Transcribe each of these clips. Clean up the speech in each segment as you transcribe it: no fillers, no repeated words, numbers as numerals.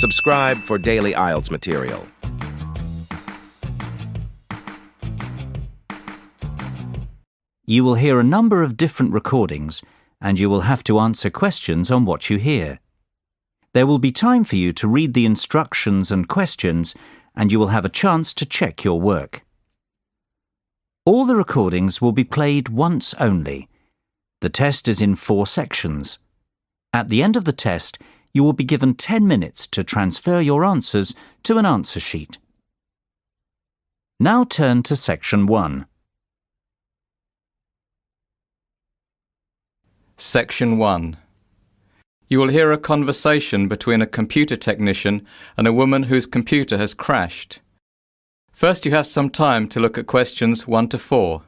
Subscribe for daily IELTS material. You will hear a number of different recordings, and you will have to answer questions on what you hear. There will be time for you to read the instructions and questions, and you will have a chance to check your work. All the recordings will be played once only. The test is in 4 sections. At the end of the test, you will be given 10 minutes to transfer your answers to an answer sheet. Now turn to Section 1. Section 1. You will hear a conversation between a computer technician and a woman whose computer has crashed. First, you have some time to look at questions 1 to 4.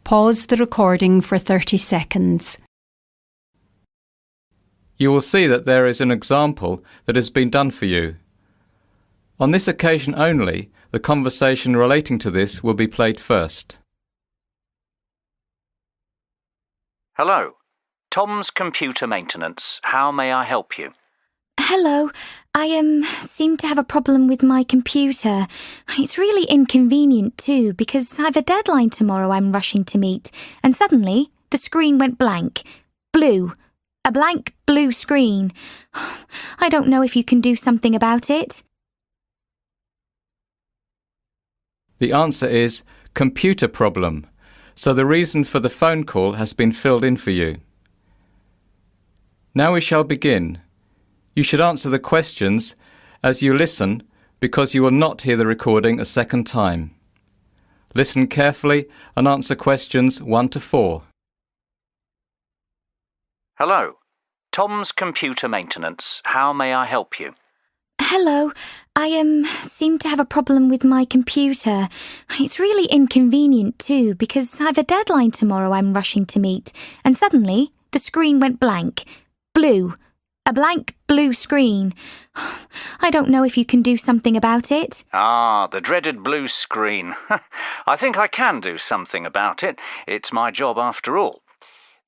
Pause the recording for 30 seconds. You will see that there is an example that has been done for you. On this occasion only, the conversation relating to this will be played first. Hello. Tom's Computer Maintenance. How may I help you? Hello, I seem to have a problem with my computer. It's really inconvenient too because I've a deadline tomorrow I'm rushing to meet, and suddenly the screen went blank. Blue. A blank blue screen. I don't know if you can do something about it. The answer is computer problem, so the reason for the phone call has been filled in for you. Now we shall begin. You should answer the questions as you listen because you will not hear the recording a second time. Listen carefully and answer questions 1 to 4. Hello. Tom's Computer Maintenance. How may I help you? Hello, I seem to have a problem with my computer. It's really inconvenient too because I've a deadline tomorrow I'm rushing to meet, and suddenly the screen went blank. Blue. A blank blue screen. I don't know if you can do something about it. The dreaded blue screen. I think I can do something about it. It's my job after all.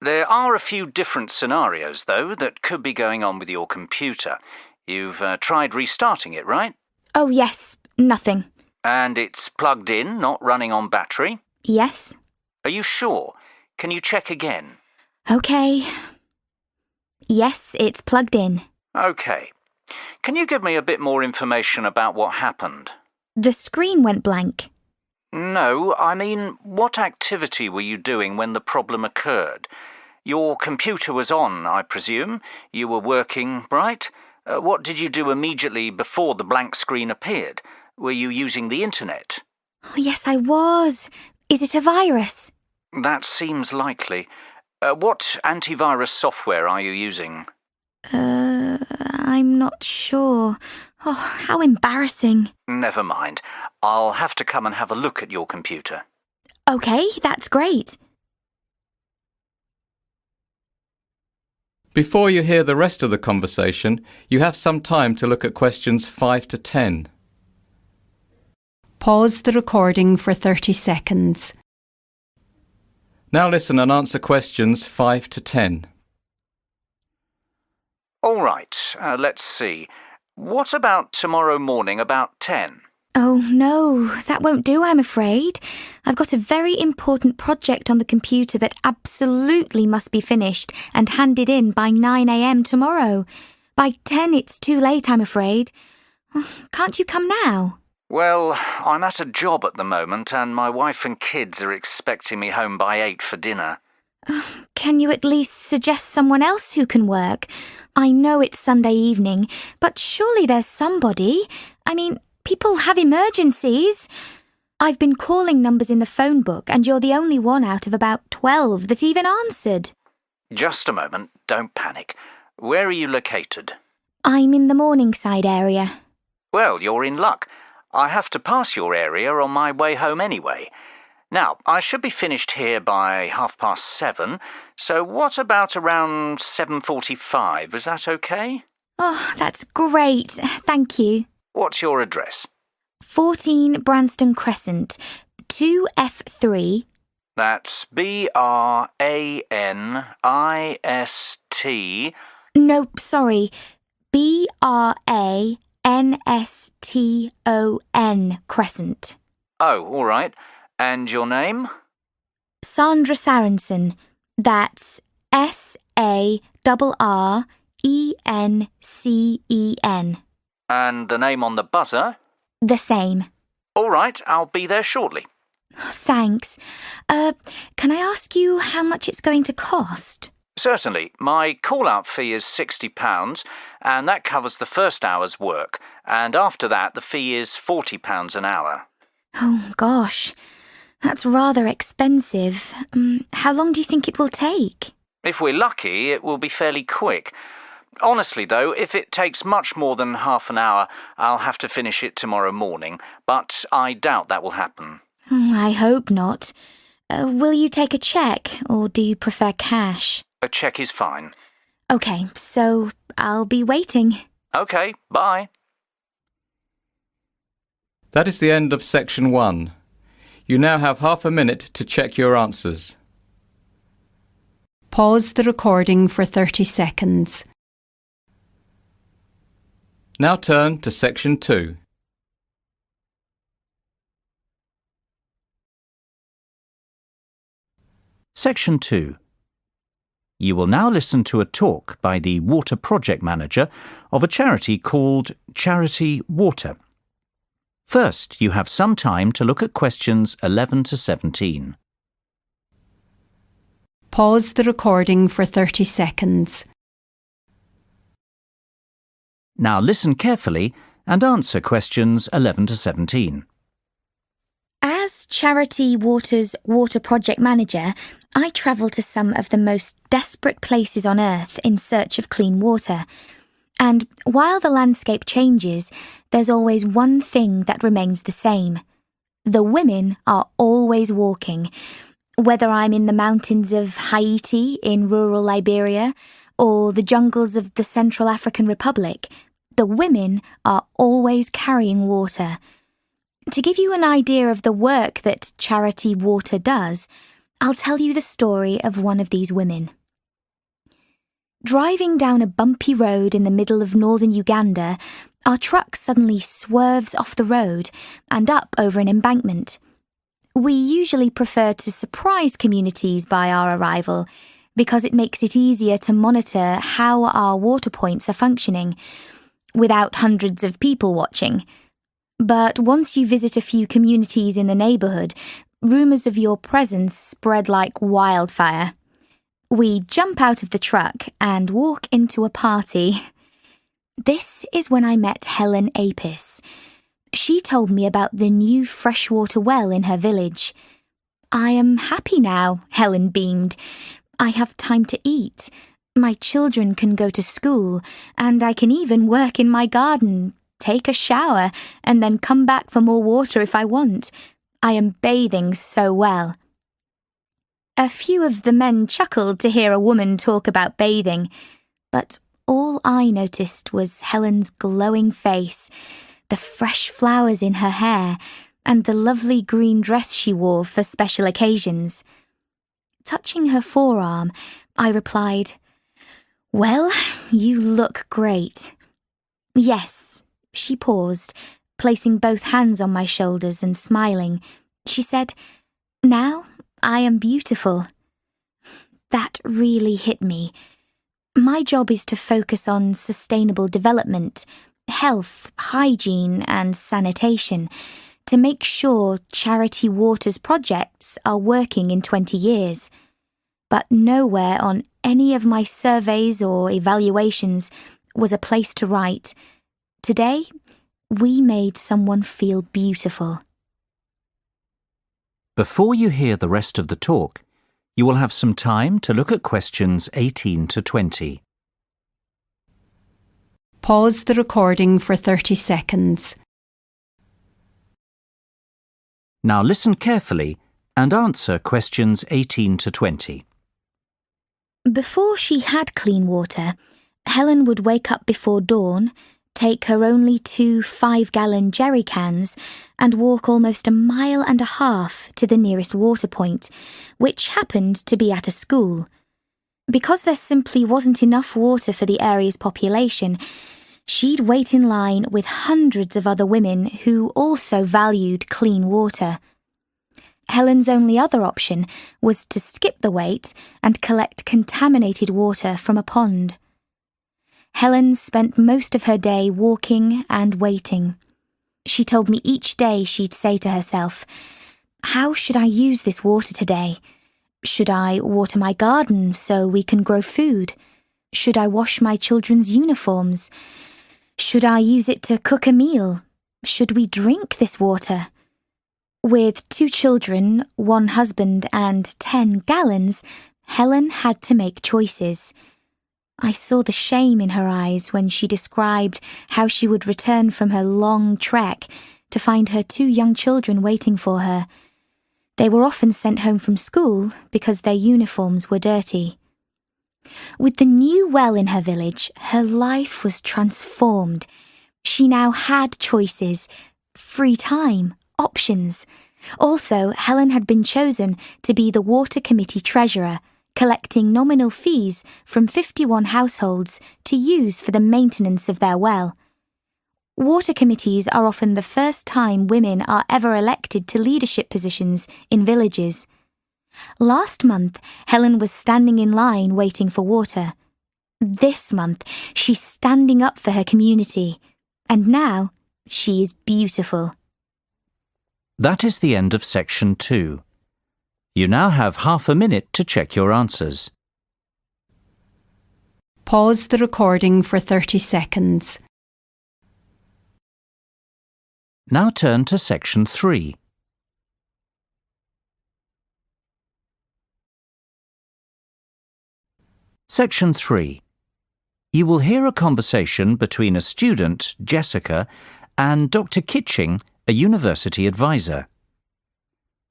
There are a few different scenarios, though, that could be going on with your computer. You've tried restarting it, right? Oh, yes. Nothing. And it's plugged in, not running on battery? Yes. Are you sure? Can you check again? Okay. Yes, it's plugged in. Okay. Can you give me a bit more information about what happened? The screen went blank. No, I mean, what activity were you doing when the problem occurred? Your computer was on, I presume. You were working, right? What did you do immediately before the blank screen appeared? Were you using the internet? Oh, yes, I was. Is it a virus? That seems likely. What antivirus software are you using? I'm not sure. Oh, how embarrassing. Never mind. I'll have to come and have a look at your computer. Okay, that's great. Before you hear the rest of the conversation, you have some time to look at questions 5 to 10. Pause the recording for 30 seconds. Now listen and answer questions 5 to 10. All right, let's see. What about tomorrow morning about 10? Oh, no, that won't do, I'm afraid. I've got a very important project on the computer that absolutely must be finished and handed in by 9 a.m. tomorrow. By 10, it's too late, I'm afraid. Can't you come now? Well, I'm at a job at the moment and my wife and kids are expecting me home by 8 for dinner. Can you at least suggest someone else who can work? I know it's Sunday evening, but surely there's somebody. I mean, people have emergencies. I've been calling numbers in the phone book and you're the only one out of about 12 that even answered. Just a moment, don't panic. Where are you located? I'm in the Morningside area. Well, you're in luck. I have to pass your area on my way home anyway. Now, I should be finished here by 7:30, so what about around 7:45? Is that okay? Oh, that's great. Thank you. What's your address? 14 Branston Crescent, 2F3. That's BRANIST. No, sorry. BRANIST. Crescent. Oh, all right. And your name? Sandra Sarensen. That's SARRENCEN. And the name on the buzzer? The same. All right, I'll be there shortly. Thanks. Can I ask you how much it's going to cost? Certainly. My call-out fee is £60, and that covers the first hour's work. And after that, the fee is £40 an hour. Oh, gosh. That's rather expensive. How long do you think it will take? If we're lucky, it will be fairly quick. Honestly, though, if it takes much more than half an hour, I'll have to finish it tomorrow morning, but I doubt that will happen. I hope not. Will you take a cheque, or do you prefer cash? A cheque is fine. OK, so I'll be waiting. OK, bye. That is the end of section 1. You now have half a minute to check your answers. Pause the recording for 30 seconds. Now turn to section 2. Section 2. You will now listen to a talk by the Water Project Manager of a charity called Charity Water. First, you have some time to look at questions 11 to 17. Pause the recording for 30 seconds. Now listen carefully and answer questions 11 to 17. As Charity Water's Water Project Manager, I travel to some of the most desperate places on Earth in search of clean water. And while the landscape changes, there's always one thing that remains the same. The women are always walking. Whether I'm in the mountains of Haiti in rural Liberia or the jungles of the Central African Republic, the women are always carrying water. To give you an idea of the work that Charity Water does, I'll tell you the story of one of these women. Driving down a bumpy road in the middle of northern Uganda, our truck suddenly swerves off the road and up over an embankment. We usually prefer to surprise communities by our arrival because it makes it easier to monitor how our water points are functioning, without hundreds of people watching. But once you visit a few communities in the neighbourhood, rumours of your presence spread like wildfire. We jump out of the truck and walk into a party. This is when I met Helen Apis. She told me about the new freshwater well in her village. I am happy now, Helen beamed. I have time to eat. My children can go to school, and I can even work in my garden, take a shower, and then come back for more water if I want. I am bathing so well. A few of the men chuckled to hear a woman talk about bathing, but all I noticed was Helen's glowing face, the fresh flowers in her hair, and the lovely green dress she wore for special occasions. Touching her forearm, I replied, "Well, you look great." "Yes," she paused, placing both hands on my shoulders and smiling. She said, "Now I am beautiful." That really hit me. My job is to focus on sustainable development, health, hygiene, and sanitation to make sure Charity Water's projects are working in 20 years. But nowhere on any of my surveys or evaluations was a place to write, "Today, we made someone feel beautiful." Before you hear the rest of the talk, you will have some time to look at questions 18 to 20. Pause the recording for 30 seconds. Now listen carefully and answer questions 18 to 20. Before she had clean water, Helen would wake up before dawn, take her only 2 5-gallon jerry cans and walk almost 1.5 miles to the nearest water point, which happened to be at a school. Because there simply wasn't enough water for the area's population, She'd wait in line with hundreds of other women who also valued clean water. Helen's only other option was to skip the wait and collect contaminated water from a pond. Helen spent most of her day walking and waiting. She told me each day she'd say to herself, "How should I use this water today? Should I water my garden so we can grow food? Should I wash my children's uniforms? Should I use it to cook a meal? Should we drink this water?" With 2 children, 1 husband, and 10 gallons, Helen had to make choices. I saw the shame in her eyes when she described how she would return from her long trek to find her 2 young children waiting for her. They were often sent home from school because their uniforms were dirty. With the new well in her village, her life was transformed. She now had choices, free time, options. Also, Helen had been chosen to be the water committee treasurer, collecting nominal fees from 51 households to use for the maintenance of their well. Water committees are often the first time women are ever elected to leadership positions in villages. Last month, Helen was standing in line waiting for water. This month, she's standing up for her community. And now, she is beautiful. That is the end of section 2. You now have half a minute to check your answers. Pause the recording for 30 seconds. Now turn to section 3. Section 3. You will hear a conversation between a student, Jessica, and Dr. Kitching, a university advisor.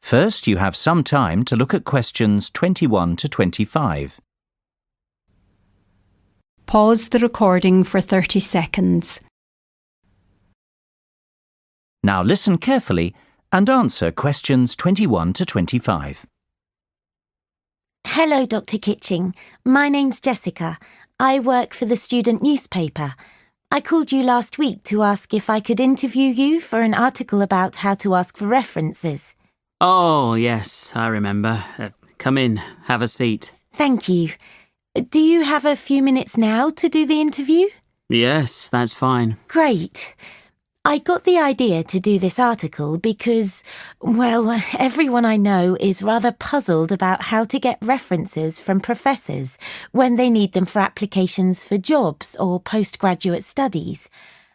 First, you have some time to look at questions 21 to 25. Pause the recording for 30 seconds. Now listen carefully and answer questions 21 to 25. Hello, Dr. Kitching. My name's Jessica. I work for the student newspaper. I called you last week to ask if I could interview you for an article about how to ask for references. Oh, yes, I remember. Come in, have a seat. Thank you. Do you have a few minutes now to do the interview? Yes, that's fine. Great. I got the idea to do this article because, well, everyone I know is rather puzzled about how to get references from professors when they need them for applications for jobs or postgraduate studies.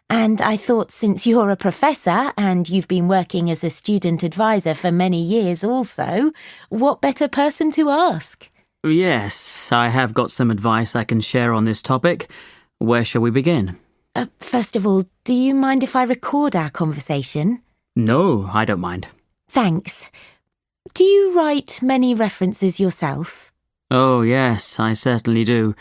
And I thought since you're a professor and you've been working as a student advisor for many years also, what better person to ask? Yes, I have got some advice I can share on this topic. Where shall we begin? First of all, do you mind if I record our conversation? No, I don't mind. Thanks. Do you write many references yourself? Oh, yes, I certainly do.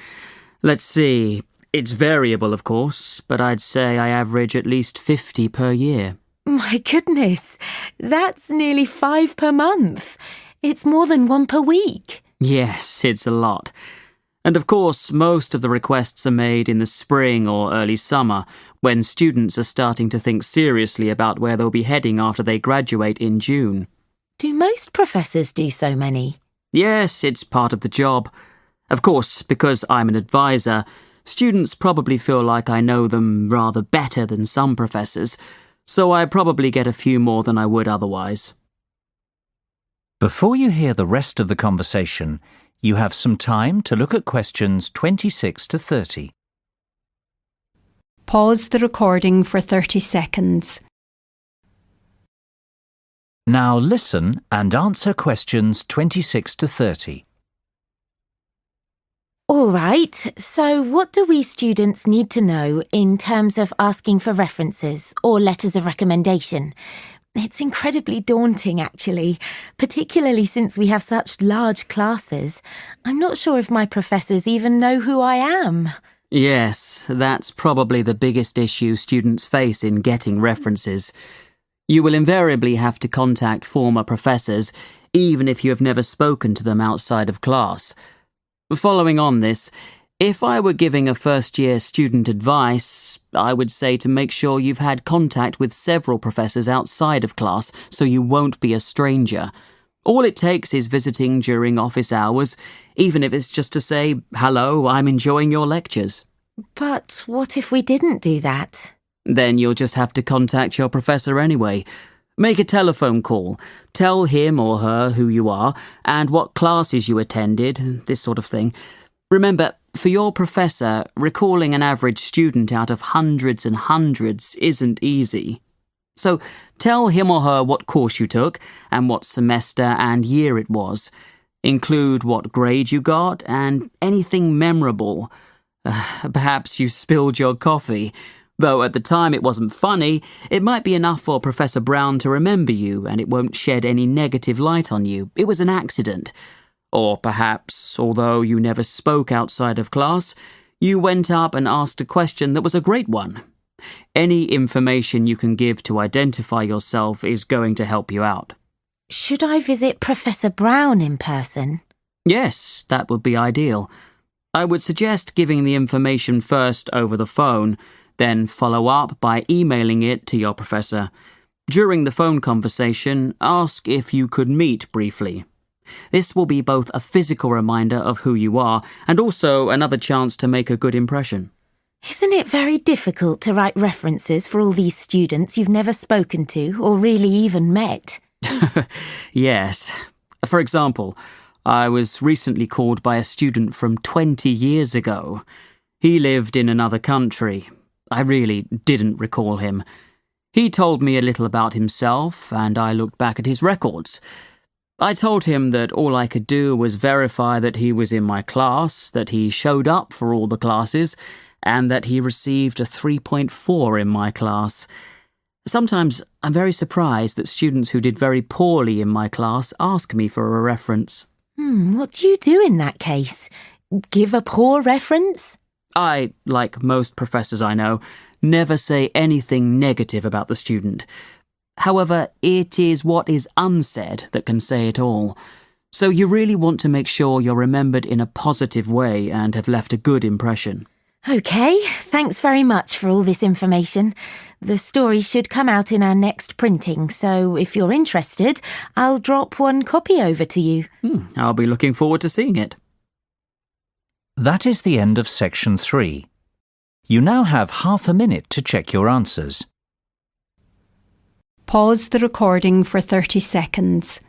Let's see. It's variable, of course, but I'd say I average at least 50 per year. My goodness, that's nearly 5 per month. It's more than 1 per week. Yes, it's a lot. And of course, most of the requests are made in the spring or early summer, when students are starting to think seriously about where they'll be heading after they graduate in June. Do most professors do so many? Yes, it's part of the job. Of course, because I'm an advisor, students probably feel like I know them rather better than some professors, so I probably get a few more than I would otherwise. Before you hear the rest of the conversation, you have some time to look at questions 26 to 30. Pause the recording for 30 seconds. Now listen and answer questions 26 to 30. All right, so what do we students need to know in terms of asking for references or letters of recommendation? It's incredibly daunting, actually, particularly since we have such large classes. I'm not sure if my professors even know who I am. Yes, that's probably the biggest issue students face in getting references. You will invariably have to contact former professors, even if you have never spoken to them outside of class. Following on this, If I were giving a first-year student advice, I would say to make sure you've had contact with several professors outside of class so you won't be a stranger. All it takes is visiting during office hours, even if it's just to say, "Hello, I'm enjoying your lectures." But what if we didn't do that? Then you'll just have to contact your professor anyway. Make a telephone call. Tell him or her who you are and what classes you attended, this sort of thing. Remember, for your professor, recalling an average student out of hundreds and hundreds isn't easy. So tell him or her what course you took and what semester and year it was. Include what grade you got and anything memorable. Perhaps you spilled your coffee. Though at the time it wasn't funny, it might be enough for Professor Brown to remember you and it won't shed any negative light on you. It was an accident. Or perhaps, although you never spoke outside of class, you went up and asked a question that was a great one. Any information you can give to identify yourself is going to help you out. Should I visit Professor Brown in person? Yes, that would be ideal. I would suggest giving the information first over the phone, then follow up by emailing it to your professor. During the phone conversation, ask if you could meet briefly. This will be both a physical reminder of who you are and also another chance to make a good impression. Isn't it very difficult to write references for all these students you've never spoken to or really even met? Yes. For example, I was recently called by a student from 20 years ago. He lived in another country. I really didn't recall him. He told me a little about himself, and I looked back at his records. I told him that all I could do was verify that he was in my class, that he showed up for all the classes, and that he received a 3.4 in my class. Sometimes I'm very surprised that students who did very poorly in my class ask me for a reference. What do you do in that case? Give a poor reference? I, like most professors I know, never say anything negative about the student. However, it is what is unsaid that can say it all. So you really want to make sure you're remembered in a positive way and have left a good impression. OK, thanks very much for all this information. The story should come out in our next printing, so if you're interested, I'll drop one copy over to you. I'll be looking forward to seeing it. That is the end of section 3. You now have half a minute to check your answers. Pause the recording for 30 seconds.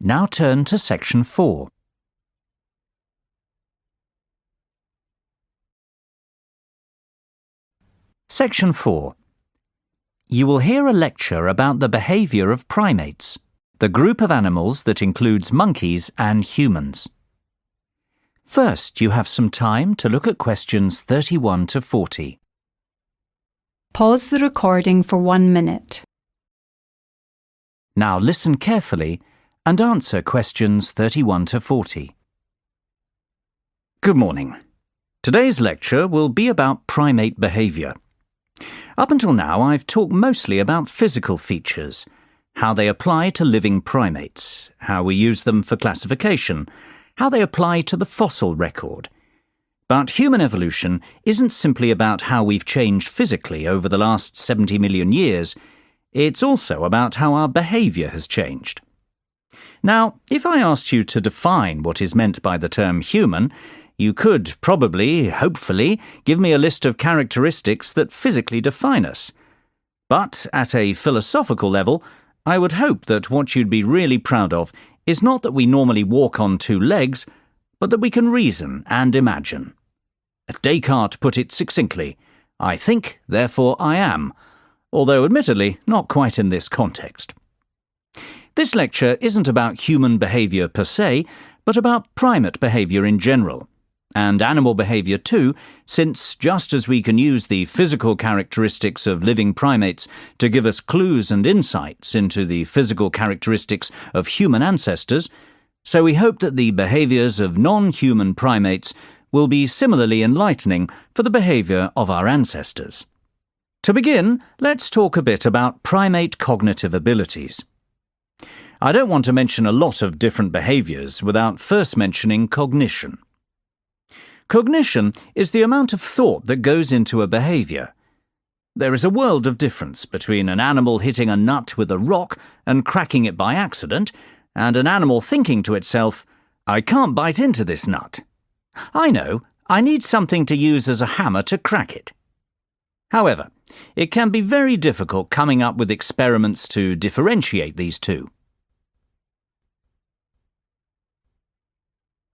Now turn to section 4. Section 4. You will hear a lecture about the behaviour of primates, the group of animals that includes monkeys and humans. First, you have some time to look at questions 31 to 40. Pause the recording for 1 minute. Now listen carefully and answer questions 31 to 40. Good morning. Today's lecture will be about primate behaviour. Up until now, I've talked mostly about physical features, how they apply to living primates, how we use them for classification, how they apply to the fossil record. But human evolution isn't simply about how we've changed physically over the last 70 million years. It's also about how our behaviour has changed. Now, if I asked you to define what is meant by the term human, you could probably, hopefully, give me a list of characteristics that physically define us. But at a philosophical level, I would hope that what you'd be really proud of is not that we normally walk on 2 legs, but that we can reason and imagine. Descartes put it succinctly, "I think, therefore I am," although admittedly not quite in this context. This lecture isn't about human behaviour per se, but about primate behaviour in general, and animal behaviour too, since just as we can use the physical characteristics of living primates to give us clues and insights into the physical characteristics of human ancestors, so we hope that the behaviours of non-human primates will be similarly enlightening for the behaviour of our ancestors. To begin, let's talk a bit about primate cognitive abilities. I don't want to mention a lot of different behaviours without first mentioning cognition. Cognition is the amount of thought that goes into a behaviour. There is a world of difference between an animal hitting a nut with a rock and cracking it by accident, and an animal thinking to itself, "I can't bite into this nut. I know, I need something to use as a hammer to crack it." However, it can be very difficult coming up with experiments to differentiate these two.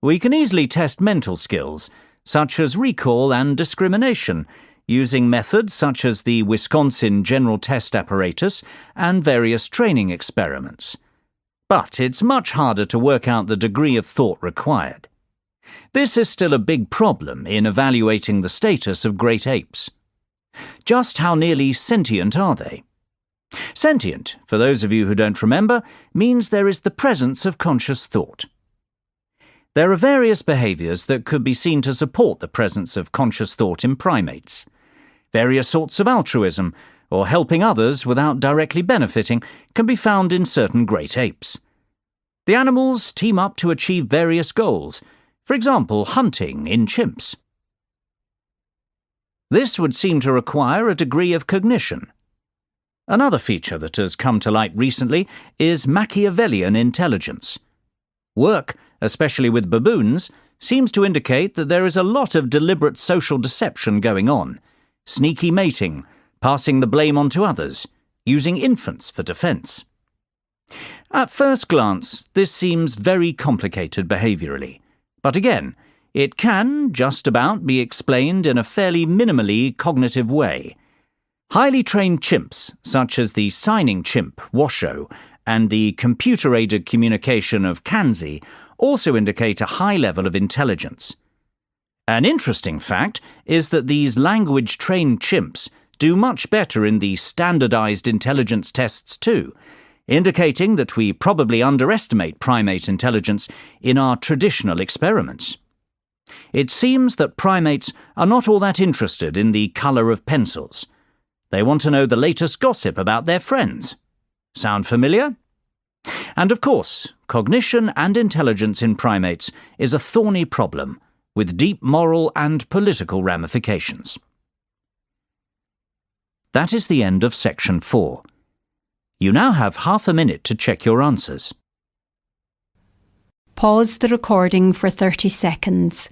We can easily test mental skills, such as recall and discrimination, using methods such as the Wisconsin General Test Apparatus and various training experiments. But it's much harder to work out the degree of thought required. This is still a big problem in evaluating the status of great apes. Just how nearly sentient are they? Sentient, for those of you who don't remember, means there is the presence of conscious thought. There are various behaviours that could be seen to support the presence of conscious thought in primates. Various sorts of altruism, or helping others without directly benefiting, can be found in certain great apes. The animals team up to achieve various goals, for example, hunting in chimps. This would seem to require a degree of cognition. Another feature that has come to light recently is Machiavellian intelligence. Work, especially with baboons, seems to indicate that there is a lot of deliberate social deception going on, sneaky mating, passing the blame on to others, using infants for defence. At first glance, this seems very complicated behaviourally, but again, it can just about be explained in a fairly minimally cognitive way. Highly trained chimps, such as the signing chimp, Washoe, and the computer-aided communication of Kanzi, also indicate a high level of intelligence. An interesting fact is that these language-trained chimps do much better in the standardized intelligence tests too, indicating that we probably underestimate primate intelligence in our traditional experiments. It seems that primates are not all that interested in the colour of pencils. They want to know the latest gossip about their friends. Sound familiar? And of course, cognition and intelligence in primates is a thorny problem, with deep moral and political ramifications. That is the end of section 4. You now have half a minute to check your answers. Pause the recording for 30 seconds.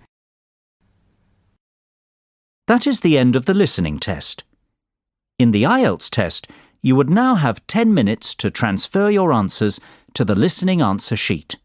That is the end of the listening test. In the IELTS test, you would now have 10 minutes to transfer your answers to the listening answer sheet.